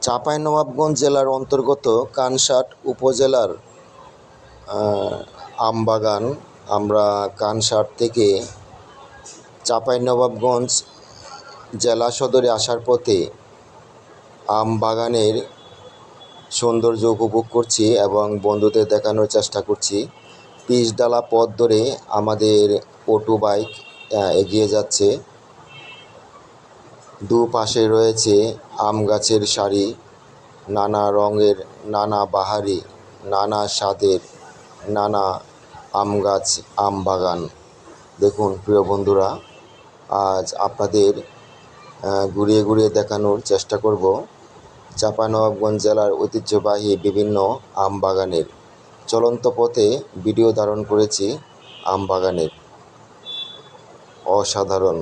চাঁপাইনবাবগঞ্জ জেলার অন্তর্গত কানসাট উপজেলার আমবাগান। আমরা কানসাট থেকে চাঁপাইনবাবগঞ্জ জেলা সদরে আসার পথে আমবাগানের সৌন্দর্য উপভোগ করছি এবং বন্ধুদের দেখানোর চেষ্টা করছি। পিচঢালা পথ ধরে আমাদের অটো বাইক এগিয়ে যাচ্ছে। দুপাশে রয়েছে আম গাছের সারি, নানা রঙের, নানা বাহারি, নানা স্বাদের, নানা আম গাছ, আম বাগান। দেখুন প্রিয় বন্ধুরা, আজ আপনাদের ঘুরিয়ে ঘুরিয়ে দেখানোর চেষ্টা করব চাঁপাইনবাবগঞ্জ জেলার ঐতিহ্যবাহী বিভিন্ন আম বাগানের। চলন্ত পথে ভিডিও ধারণ করেছি আম বাগানের। অসাধারণ।